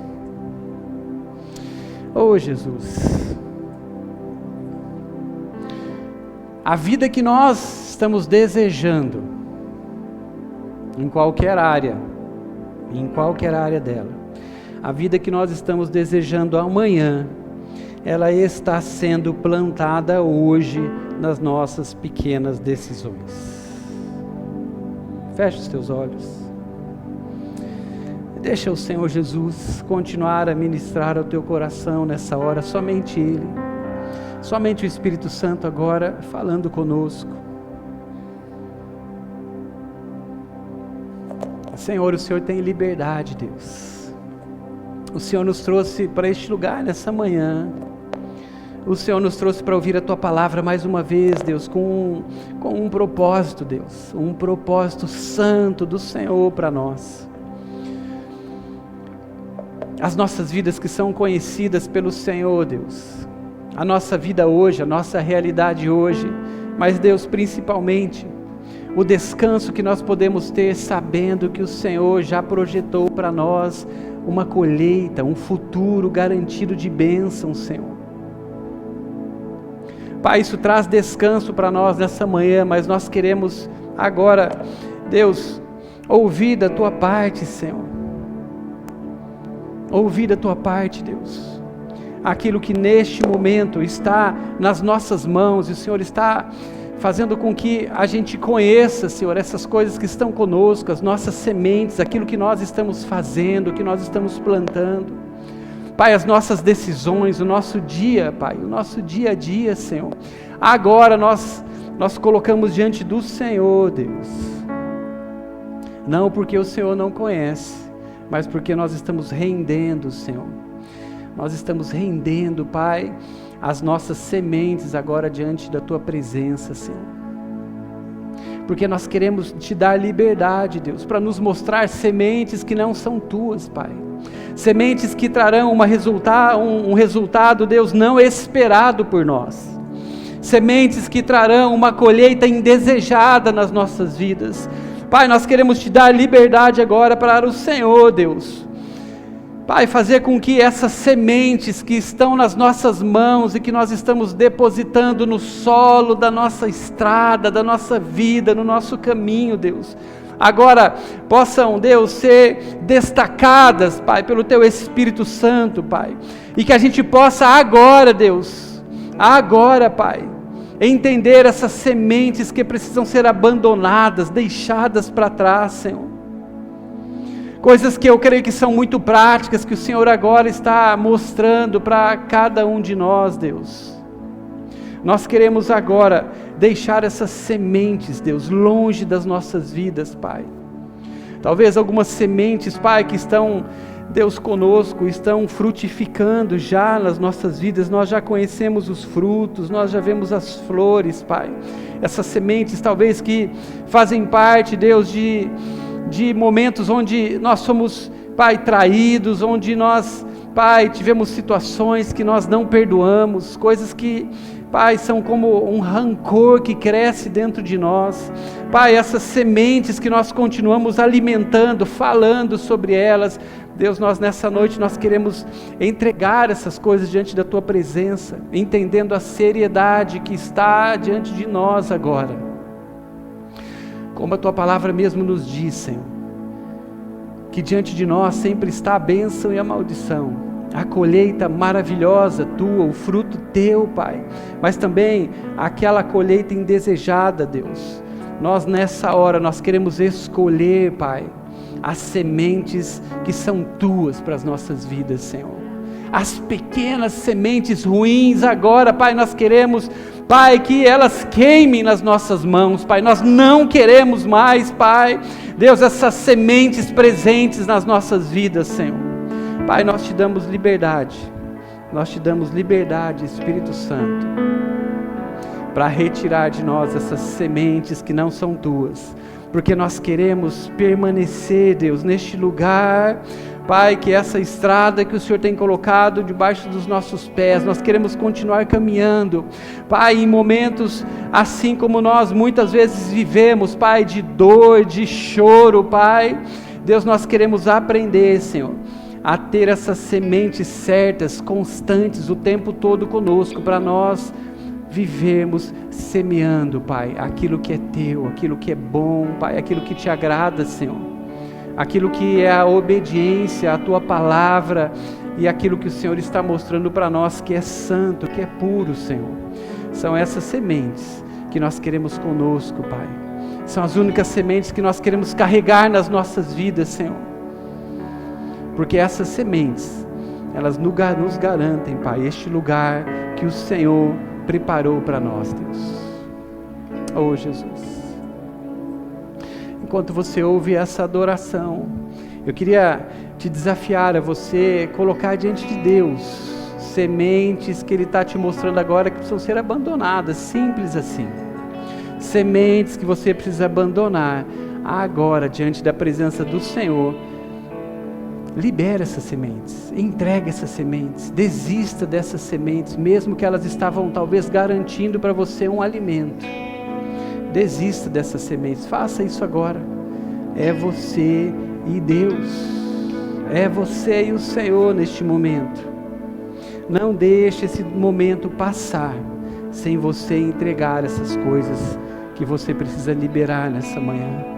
Oh Jesus, a vida que nós estamos desejando, em qualquer área dela, a vida que nós estamos desejando amanhã, ela está sendo plantada hoje nas nossas pequenas decisões. Feche os teus olhos. Deixa o Senhor Jesus continuar a ministrar ao teu coração nessa hora, somente Ele. Somente o Espírito Santo agora falando conosco. Senhor, o Senhor tem liberdade, Deus. O Senhor nos trouxe para este lugar nessa manhã. O Senhor nos trouxe para ouvir a Tua palavra mais uma vez, Deus, com um propósito, Deus. Um propósito santo do Senhor para nós. As nossas vidas que são conhecidas pelo Senhor, Deus. A nossa vida hoje, a nossa realidade hoje, mas Deus, principalmente, o descanso que nós podemos ter sabendo que o Senhor já projetou para nós uma colheita, um futuro garantido de bênção, Senhor. Pai, isso traz descanso para nós nessa manhã, mas nós queremos agora, Deus, ouvir da Tua parte, Senhor. Ouvir da Tua parte, Deus. Aquilo que neste momento está nas nossas mãos, e o Senhor está fazendo com que a gente conheça, Senhor, essas coisas que estão conosco, as nossas sementes, aquilo que nós estamos fazendo, que nós estamos plantando. Pai, as nossas decisões, o nosso dia, Pai, o nosso dia a dia, Senhor. Agora nós colocamos diante do Senhor, Deus. Não porque o Senhor não conhece, mas porque nós estamos rendendo, Senhor. Nós estamos rendendo, Pai, as nossas sementes agora diante da Tua presença, Senhor. Porque nós queremos Te dar liberdade, Deus, para nos mostrar sementes que não são Tuas, Pai. Sementes que trarão um resultado, Deus, não esperado por nós. Sementes que trarão uma colheita indesejada nas nossas vidas. Pai, nós queremos Te dar liberdade agora para o Senhor, Deus. Pai, fazer com que essas sementes que estão nas nossas mãos e que nós estamos depositando no solo da nossa estrada, da nossa vida, no nosso caminho, Deus, agora possam, Deus, ser destacadas, Pai, pelo Teu Espírito Santo, Pai, e que a gente possa agora, Deus, agora, Pai, entender essas sementes que precisam ser abandonadas, deixadas para trás, Senhor. Coisas que eu creio que são muito práticas, que o Senhor agora está mostrando para cada um de nós, Deus. Nós queremos agora deixar essas sementes, Deus, longe das nossas vidas, Pai. Talvez algumas sementes, Pai, que estão, Deus, conosco, estão frutificando já nas nossas vidas, nós já conhecemos os frutos, nós já vemos as flores, Pai. Essas sementes talvez que fazem parte, Deus, de momentos onde nós somos, Pai, traídos, onde nós, Pai, tivemos situações que nós não perdoamos, coisas que, Pai, são como um rancor que cresce dentro de nós. Pai, essas sementes que nós continuamos alimentando, falando sobre elas, Deus, nós nessa noite nós queremos entregar essas coisas diante da Tua presença, entendendo a seriedade que está diante de nós agora. Como a Tua palavra mesmo nos diz, Senhor, que diante de nós sempre está a bênção e a maldição, a colheita maravilhosa Tua, o fruto Teu, Pai, mas também aquela colheita indesejada, Deus. Nós nessa hora, nós queremos escolher, Pai, as sementes que são Tuas para as nossas vidas, Senhor. As pequenas sementes ruins agora, Pai, nós queremos, Pai, que elas queimem nas nossas mãos, Pai. Nós não queremos mais, Pai, Deus, essas sementes presentes nas nossas vidas, Senhor. Pai, nós Te damos liberdade, Espírito Santo, para retirar de nós essas sementes que não são Tuas, porque nós queremos permanecer, Deus, neste lugar, Pai, que essa estrada que o Senhor tem colocado debaixo dos nossos pés, nós queremos continuar caminhando, Pai, em momentos assim como nós muitas vezes vivemos, Pai, de dor, de choro, Pai, Deus, nós queremos aprender, Senhor, a ter essas sementes certas, constantes, o tempo todo conosco, para nós vivermos semeando, Pai, aquilo que é Teu, aquilo que é bom, Pai, aquilo que Te agrada, Senhor. Aquilo que é a obediência à Tua palavra e aquilo que o Senhor está mostrando para nós que é santo, que é puro, Senhor. São essas sementes que nós queremos conosco, Pai. São as únicas sementes que nós queremos carregar nas nossas vidas, Senhor. Porque essas sementes, elas nos garantem, Pai, este lugar que o Senhor preparou para nós, Deus. Oh, Jesus. Enquanto você ouve essa adoração, eu queria te desafiar a você colocar diante de Deus sementes que Ele está te mostrando agora que precisam ser abandonadas, simples assim. Sementes que você precisa abandonar agora diante da presença do Senhor. Libera essas sementes, entrega essas sementes, desista dessas sementes, mesmo que elas estavam talvez garantindo para você um alimento. Desista dessas sementes, faça isso agora. É você e Deus, é você e o Senhor neste momento. Não deixe esse momento passar sem você entregar essas coisas que você precisa liberar nessa manhã.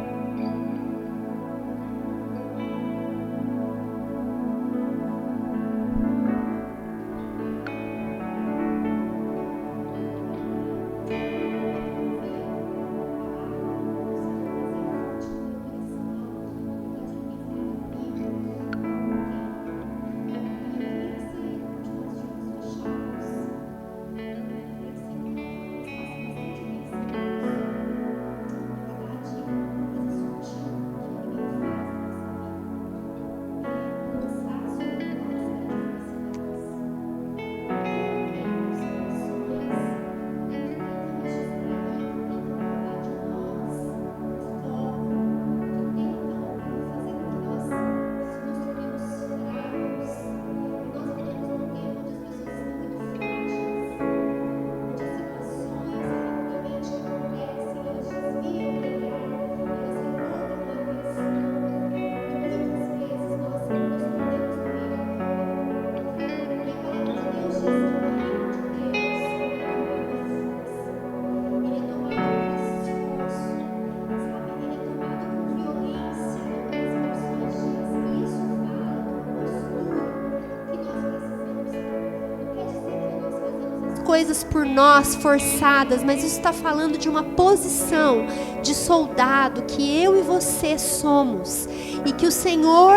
coisas por nós forçadas, mas isso está falando de uma posição de soldado que eu e você somos, e que o Senhor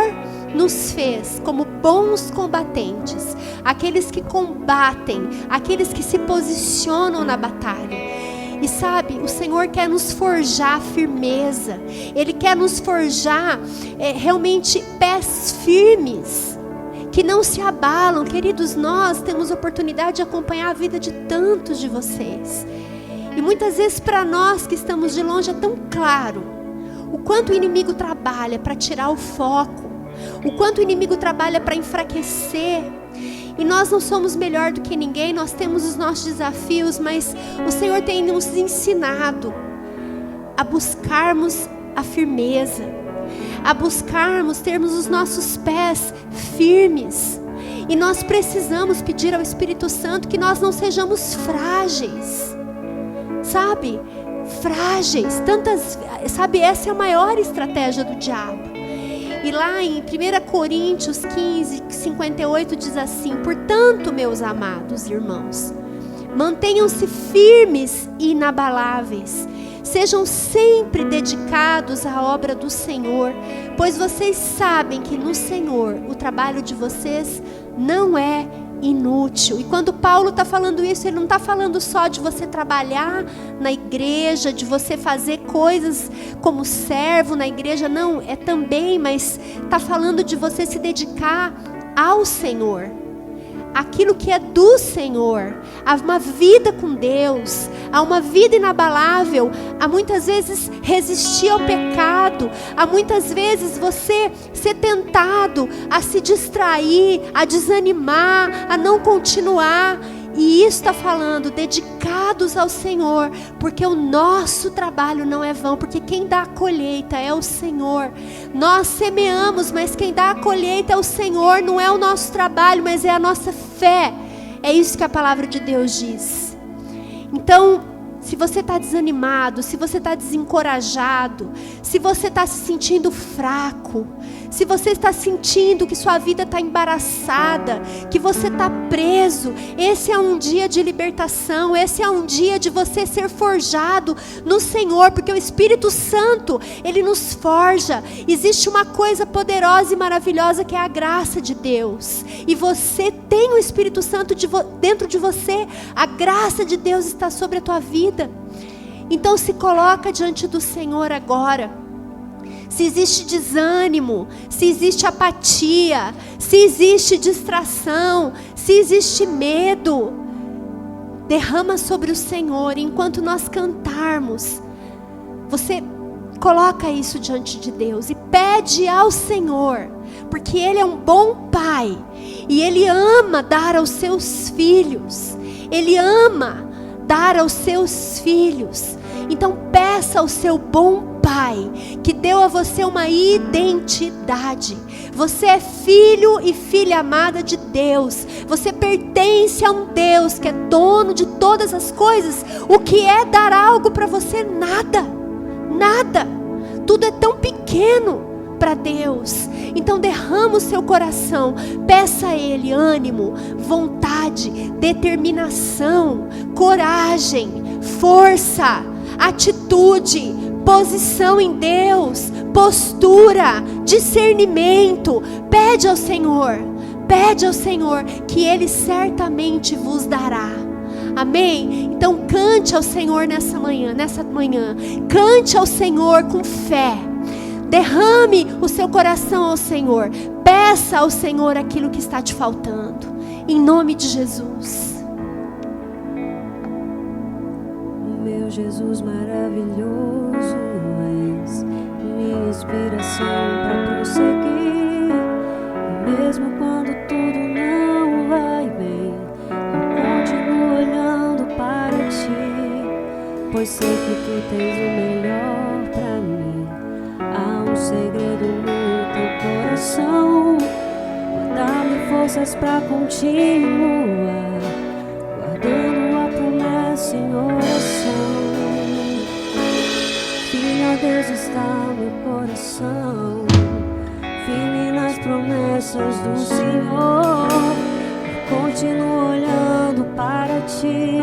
nos fez como bons combatentes, aqueles que combatem, aqueles que se posicionam na batalha. E sabe, o Senhor quer nos forjar firmeza, Ele quer nos forjar realmente pés firmes, que não se abalam. Queridos, nós temos oportunidade de acompanhar a vida de tantos de vocês, e muitas vezes para nós que estamos de longe é tão claro o quanto o inimigo trabalha para tirar o foco, o quanto o inimigo trabalha para enfraquecer. E nós não somos melhor do que ninguém, nós temos os nossos desafios, mas o Senhor tem nos ensinado a buscarmos a firmeza, a buscarmos termos os nossos pés firmes. E nós precisamos pedir ao Espírito Santo que nós não sejamos frágeis, sabe? Frágeis, sabe, essa é a maior estratégia do diabo. E lá em 1 Coríntios 15, 58 diz assim: portanto, meus amados irmãos, mantenham-se firmes e inabaláveis, sejam sempre dedicados à obra do Senhor, pois vocês sabem que no Senhor o trabalho de vocês não é inútil. E quando Paulo está falando isso, ele não está falando só de você trabalhar na igreja, de você fazer coisas como servo na igreja, não, é também, mas está falando de você se dedicar ao Senhor, aquilo que é do Senhor, a uma vida com Deus, a uma vida inabalável, a muitas vezes resistir ao pecado, a muitas vezes você ser tentado a se distrair, a desanimar, a não continuar. E isso está falando, dedicados ao Senhor, porque o nosso trabalho não é vão, porque quem dá a colheita é o Senhor. Nós semeamos, mas quem dá a colheita é o Senhor, não é o nosso trabalho, mas é a nossa fé. É isso que a palavra de Deus diz. Então, se você está desanimado, se você está desencorajado, se você está se sentindo fraco, se você está sentindo que sua vida está embaraçada, que você está preso, esse é um dia de libertação, esse é um dia de você ser forjado no Senhor, porque o Espírito Santo, Ele nos forja. Existe uma coisa poderosa e maravilhosa que é a graça de Deus, e você tem o Espírito Santo dentro de você, a graça de Deus está sobre a tua vida. Então se coloca diante do Senhor agora. Se existe desânimo, se existe apatia, se existe distração, se existe medo, derrama sobre o Senhor. Enquanto nós cantarmos, você coloca isso diante de Deus e pede ao Senhor, porque Ele é um bom Pai e Ele ama dar aos seus filhos. Ele ama dar aos seus filhos. Então peça ao seu bom Pai, que deu a você uma identidade. Você é filho e filha amada de Deus. Você pertence a um Deus que é dono de todas as coisas. O que é dar algo para você? Nada, nada. Tudo é tão pequeno para Deus. Então derrama o seu coração, peça a Ele ânimo, vontade, determinação, coragem, força, atitude, posição em Deus, postura, discernimento. Pede ao Senhor que Ele certamente vos dará. Amém? Então cante ao Senhor nessa manhã, cante ao Senhor com fé. Derrame o seu coração ao Senhor. Peça ao Senhor aquilo que está te faltando. Em nome de Jesus. Meu Jesus maravilhoso, és minha inspiração para prosseguir. Mesmo quando tudo não vai bem, eu continuo olhando para ti, pois sei que tu tens o melhor para mim. Há um segredo no teu coração, dá-me forças para continuar, guardando a promessa em oração. Filho, Deus está meu coração, firme nas promessas do Senhor. continuo olhando para ti,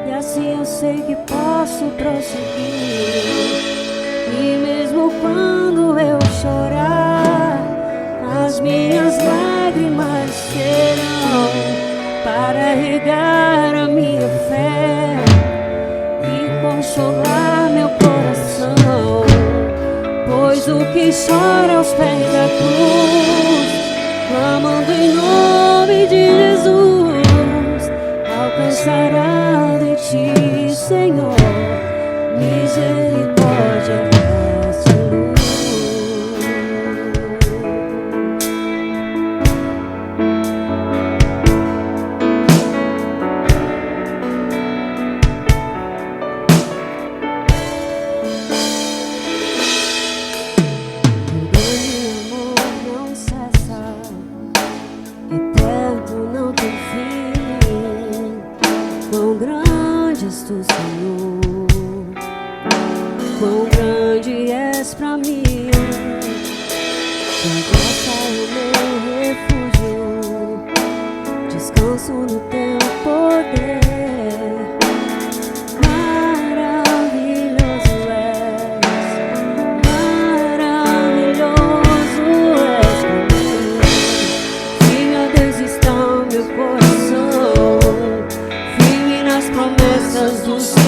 e assim eu sei que posso prosseguir. E mesmo quando eu chorar, as minhas lágrimas serão para regar a minha fé e consolar meu coração, pois o que chora aos pés da cruz, clamando em nome de Jesus, alcançará de ti, Senhor, misericórdia, graça e luz. O grande amor não cessa, eterno não tem fim. Quão grande és tu, Senhor, quão grande és pra mim. Tua graça é o meu refúgio, descanso no teu poder. Maravilhoso és pra mim. Firme a Deus está o meu coração, firme nas promessas do Senhor.